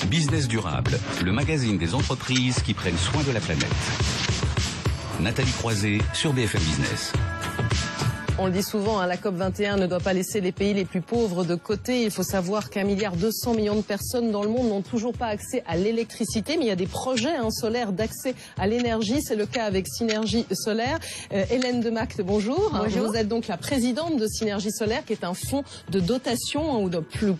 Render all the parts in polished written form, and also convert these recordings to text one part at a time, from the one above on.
Business durable, le magazine des entreprises qui prennent soin de la planète. Nathalie Croiset sur BFM Business. On le dit souvent, la COP21 ne doit pas laisser les pays les plus pauvres de côté. Il faut savoir qu'1,2 milliard de personnes dans le monde n'ont toujours pas accès à l'électricité, mais il y a des projets solaires d'accès à l'énergie. C'est le cas avec Synergie Solaire. Hélène Demacte, bonjour. Bonjour. Vous êtes donc la présidente de Synergie Solaire, qui est un fonds de dotation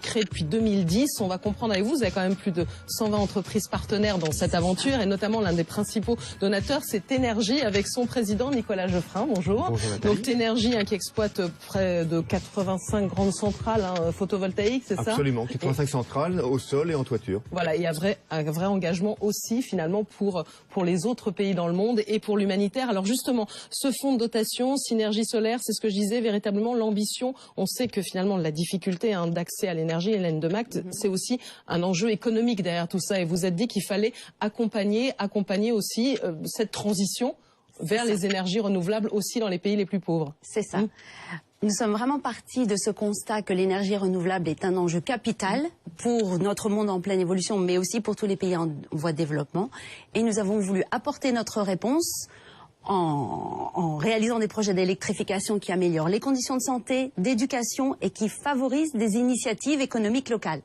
créé depuis 2010. On va comprendre avec vous, vous avez quand même plus de 120 entreprises partenaires dans cette aventure, et notamment l'un des principaux donateurs, c'est Énergie, avec son président Nicolas Geoffrin. Bonjour. Bonjour Nathalie. Donc Énergie, qui exploite près de 85 grandes centrales photovoltaïques, c'est ça? Absolument, 85 centrales au sol et en toiture. Voilà, il y a un vrai engagement aussi finalement pour les autres pays dans le monde et pour l'humanitaire. Alors justement, ce fonds de dotation, Synergie Solaire, c'est ce que je disais, véritablement l'ambition. On sait que finalement la difficulté d'accès à l'énergie, Hélène Demacte, c'est aussi un enjeu économique derrière tout ça. Et vous êtes dit qu'il fallait accompagner aussi cette transition vers les énergies renouvelables aussi dans les pays les plus pauvres. C'est ça. Nous sommes vraiment partis de ce constat que l'énergie renouvelable est un enjeu capital pour notre monde en pleine évolution, mais aussi pour tous les pays en voie de développement. Et nous avons voulu apporter notre réponse en réalisant des projets d'électrification qui améliorent les conditions de santé, d'éducation et qui favorisent des initiatives économiques locales.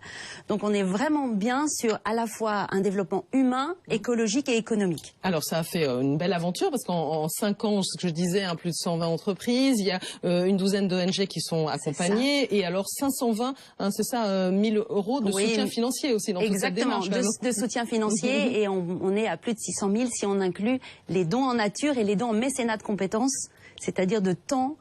Donc on est vraiment bien sur à la fois un développement humain, écologique et économique. Alors ça a fait une belle aventure parce qu'en 5 ans, ce que je disais, plus de 120 entreprises, il y a une douzaine d'ONG qui sont accompagnées et alors 520, c'est ça, 1000 euros de soutien financier aussi dans toute cette démarche. Exactement, de soutien financier et on est à plus de 600 000 si on inclut les dons en nature et les dons en mécénat de compétences, c'est-à-dire de temps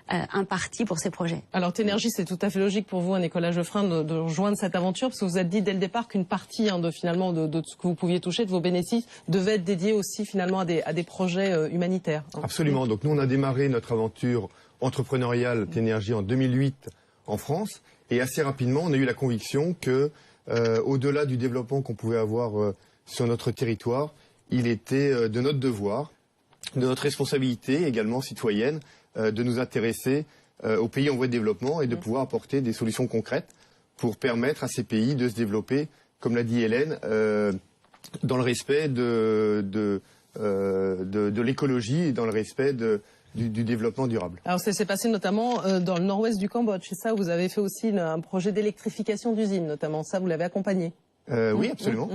imparti pour ces projets. Alors Énergie, c'est tout à fait logique pour vous, Nicolas Geoffrin, de rejoindre cette aventure, parce que vous avez dit dès le départ qu'une partie de ce que vous pouviez toucher, de vos bénéfices, devait être dédiée aussi finalement à des projets humanitaires. Absolument. Donc nous, on a démarré notre aventure entrepreneuriale Énergie en 2008 en France, et assez rapidement, on a eu la conviction que, au-delà du développement qu'on pouvait avoir sur notre territoire, il était de notre devoir, de notre responsabilité également citoyenne, de nous intéresser aux pays en voie de développement et de pouvoir apporter des solutions concrètes pour permettre à ces pays de se développer, comme l'a dit Hélène, dans le respect de l'écologie et dans le respect du développement durable. Alors ça s'est passé notamment dans le nord-ouest du Cambodge, c'est ça, vous avez fait aussi un projet d'électrification d'usine notamment, ça vous l'avez accompagné? Oui, absolument.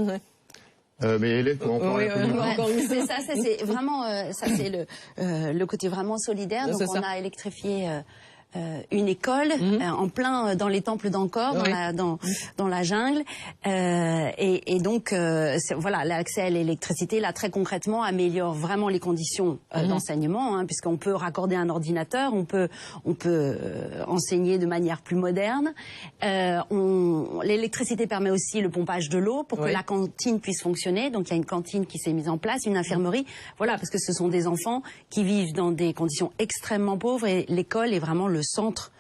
Mais Hélène, pour en parler un peu plus. C'est ça, c'est vraiment le côté vraiment solidaire. Donc on a électrifié une école en plein dans les temples d'Angkor, dans la jungle, et donc voilà, l'accès à l'électricité là très concrètement améliore vraiment les conditions d'enseignement, puisqu'on peut raccorder un ordinateur, on peut enseigner de manière plus moderne. L'électricité permet aussi le pompage de l'eau pour que la cantine puisse fonctionner. Donc il y a une cantine qui s'est mise en place, une infirmerie, voilà, parce que ce sont des enfants qui vivent dans des conditions extrêmement pauvres et l'école est vraiment le centre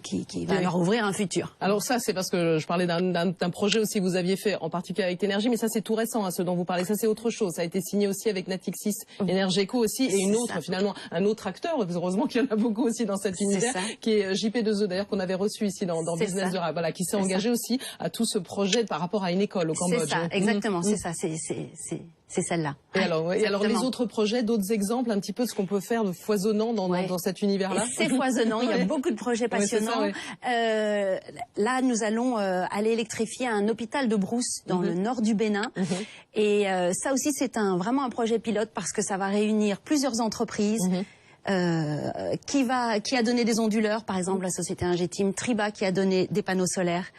qui va leur ouvrir un futur. Alors ça, c'est parce que je parlais d'un projet aussi que vous aviez fait en particulier avec Énergie, mais ça c'est tout récent, ce dont vous parlez. Ça c'est autre chose. Ça a été signé aussi avec Natixis, Energeco aussi, et une autre, finalement, un autre acteur. Heureusement qu'il y en a beaucoup aussi dans cet univers, qui est JP2E d'ailleurs, qu'on avait reçu ici dans Business Durable, voilà, qui s'est engagé aussi à tout ce projet par rapport à une école au Cambodge. C'est ça, exactement, c'est ça, c'est celle-là. Et alors les autres projets, d'autres exemples un petit peu de ce qu'on peut faire de foisonnant dans cet univers-là? C'est foisonnant, il y a beaucoup de projets passionnants. Là, nous allons aller électrifier un hôpital de brousse dans le nord du Bénin. Et ça aussi, c'est vraiment un projet pilote parce que ça va réunir plusieurs entreprises. Qui a donné des onduleurs, par exemple la société Ingetim, Triba qui a donné des panneaux solaires,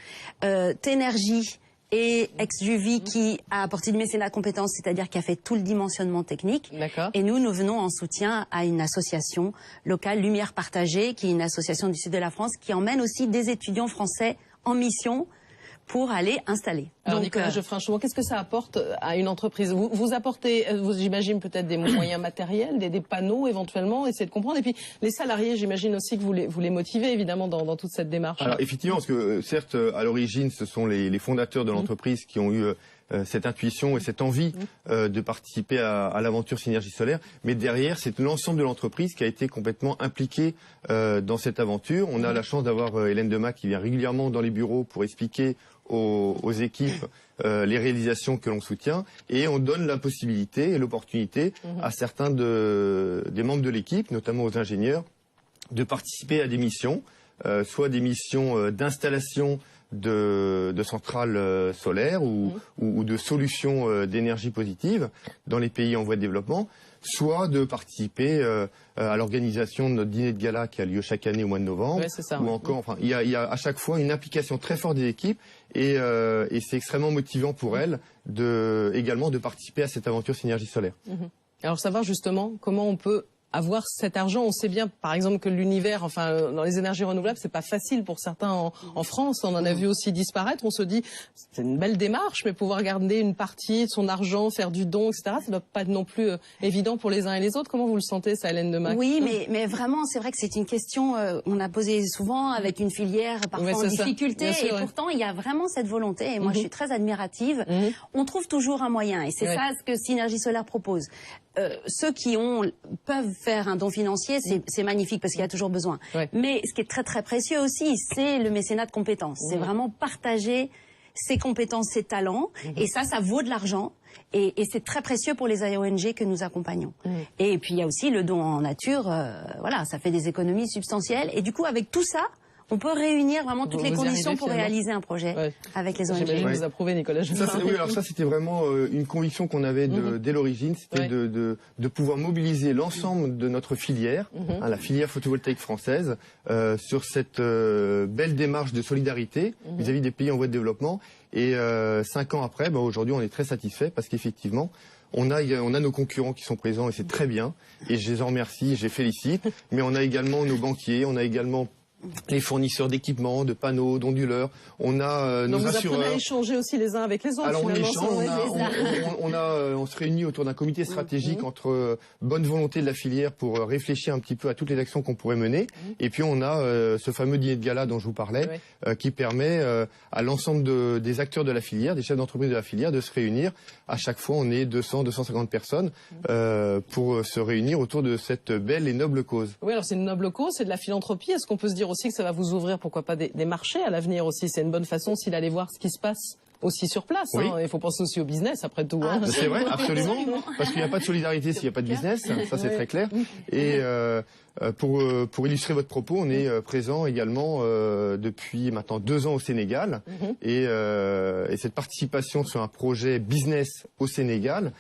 Ténergie et XJUV qui a apporté du mécénat de compétences, c'est-à-dire qui a fait tout le dimensionnement technique. Et nous venons en soutien à une association locale, Lumière Partagée, qui est une association du sud de la France, qui emmène aussi des étudiants français en mission pour aller installer. Alors Nicolas Geoffrin, qu'est-ce que ça apporte à une entreprise? Vous apportez, j'imagine peut-être des moyens matériels, des panneaux éventuellement, essayez de comprendre. Et puis les salariés, j'imagine aussi que vous les motivez évidemment dans toute cette démarche. Alors effectivement, parce que certes, à l'origine, ce sont les fondateurs de l'entreprise qui ont eu cette intuition et cette envie de participer à l'aventure Synergie Solaire. Mais derrière, c'est l'ensemble de l'entreprise qui a été complètement impliquée dans cette aventure. On a la chance d'avoir Hélène Demac qui vient régulièrement dans les bureaux pour expliquer aux équipes les réalisations que l'on soutient, et on donne la possibilité et l'opportunité à certains des membres de l'équipe, notamment aux ingénieurs, de participer à des missions, soit des missions d'installation de centrales solaires ou de solutions d'énergie positive dans les pays en voie de développement, soit de participer à l'organisation de notre dîner de gala qui a lieu chaque année au mois de novembre, ou encore, enfin, il y a à chaque fois une implication très forte des équipes, et c'est extrêmement motivant pour elles également de participer à cette aventure Synergie Solaire. Alors savoir justement comment on peut avoir cet argent. On sait bien, par exemple, que l'univers, enfin, dans les énergies renouvelables, c'est pas facile pour certains en France. On en a vu aussi disparaître. On se dit, c'est une belle démarche, mais pouvoir garder une partie de son argent, faire du don, etc., ça doit pas être non plus évident pour les uns et les autres. Comment vous le sentez, ça, Hélène Demac? Oui, mais vraiment, c'est vrai que c'est une question, on a posé souvent avec une filière parfois en difficulté, et pourtant, il y a vraiment cette volonté, et moi, je suis très admirative. On trouve toujours un moyen, et c'est ça ce que Synergie Solaire propose. Ceux qui peuvent faire un don financier, c'est magnifique parce qu'il y a toujours besoin. Mais ce qui est très très précieux aussi, c'est le mécénat de compétences. C'est vraiment partager ses compétences, ses talents, et ça vaut de l'argent. Et c'est très précieux pour les ONG que nous accompagnons. Et puis il y a aussi le don en nature, voilà, ça fait des économies substantielles. Et du coup, avec tout ça, on peut réunir vraiment toutes les conditions pour réaliser un projet avec les ONG. J'imagine que vous approuvez, Nicolas. Oui, alors ça, c'était vraiment une conviction qu'on avait dès l'origine, c'était de pouvoir mobiliser l'ensemble de notre filière, la filière photovoltaïque française, sur cette belle démarche de solidarité vis-à-vis des pays en voie de développement. Et 5 ans après, aujourd'hui, on est très satisfait parce qu'effectivement, on a nos concurrents qui sont présents, et c'est très bien. Et je les en remercie, je les félicite. Mais on a également nos banquiers, on a également les fournisseurs d'équipements, de panneaux, d'onduleurs, on a nos assureurs. Vous apprenez à échanger aussi les uns avec les autres. Alors on échange, on se réunit autour d'un comité stratégique entre bonne volonté de la filière pour réfléchir un petit peu à toutes les actions qu'on pourrait mener. Et puis on a ce fameux dîner de gala dont je vous parlais, qui permet à l'ensemble des acteurs de la filière, des chefs d'entreprise de la filière, de se réunir. À chaque fois, on est 200, 250 personnes pour se réunir autour de cette belle et noble cause. Oui, alors c'est une noble cause, c'est de la philanthropie. Est-ce qu'on peut se dire aussi que ça va vous ouvrir, pourquoi pas, des marchés à l'avenir aussi? C'est une bonne façon aussi d'aller voir ce qui se passe aussi sur place. Il faut penser aussi au business après tout. C'est vrai, absolument. Parce qu'il n'y a pas de solidarité s'il n'y a pas de business, ça c'est très clair. Et pour illustrer votre propos, on est présent également depuis maintenant 2 ans au Sénégal. Et cette participation sur un projet business au Sénégal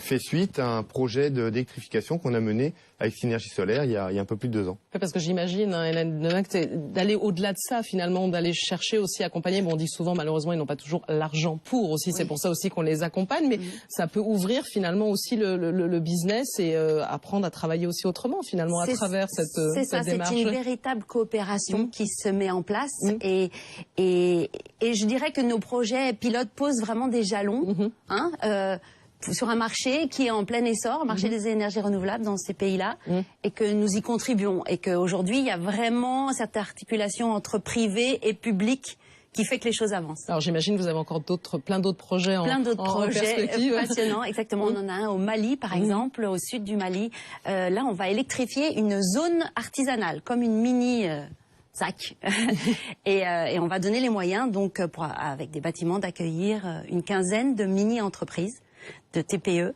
fait suite à un projet d'électrification qu'on a mené avec Synergie Solaire il y a un peu plus de 2 ans. Parce que j'imagine, Hélène Demac, d'aller au-delà de ça finalement, d'aller chercher aussi accompagner. Bon, on dit souvent malheureusement ils n'ont pas toujours l'argent pour aussi. C'est pour ça aussi qu'on les accompagne, mais ça peut ouvrir finalement aussi le business et apprendre à travailler aussi autrement finalement à travers cette démarche. C'est une véritable coopération qui se met en place et je dirais que nos projets pilotes posent vraiment des jalons. Sur un marché qui est en plein essor, le marché des énergies renouvelables dans ces pays-là, et que nous y contribuons. Et qu'aujourd'hui, il y a vraiment cette articulation entre privé et public qui fait que les choses avancent. Alors j'imagine que vous avez encore plein d'autres projets en perspective. Passionnants, exactement. On en a un au Mali, par exemple, au sud du Mali. Là, on va électrifier une zone artisanale, comme une mini... ZAC. et on va donner les moyens, donc, avec des bâtiments, d'accueillir une quinzaine de mini-entreprises, de TPE.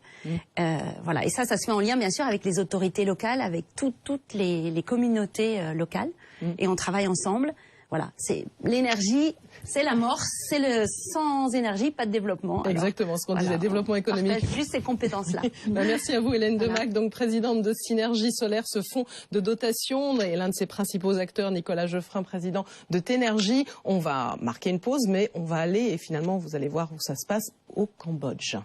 Voilà. Et ça se fait en lien, bien sûr, avec les autorités locales, avec toutes les communautés locales. Et on travaille ensemble. Voilà. C'est l'énergie, c'est l'amorce, c'est le sans énergie, pas de développement. Exactement, ce qu'on disait, développement économique. Juste ces compétences-là. Merci à vous, Hélène Demac, donc présidente de Synergie Solaire, ce fonds de dotation, et l'un de ses principaux acteurs, Nicolas Geoffrin, président de Ténergie. On va marquer une pause, mais on va aller, et finalement, vous allez voir où ça se passe, au Cambodge.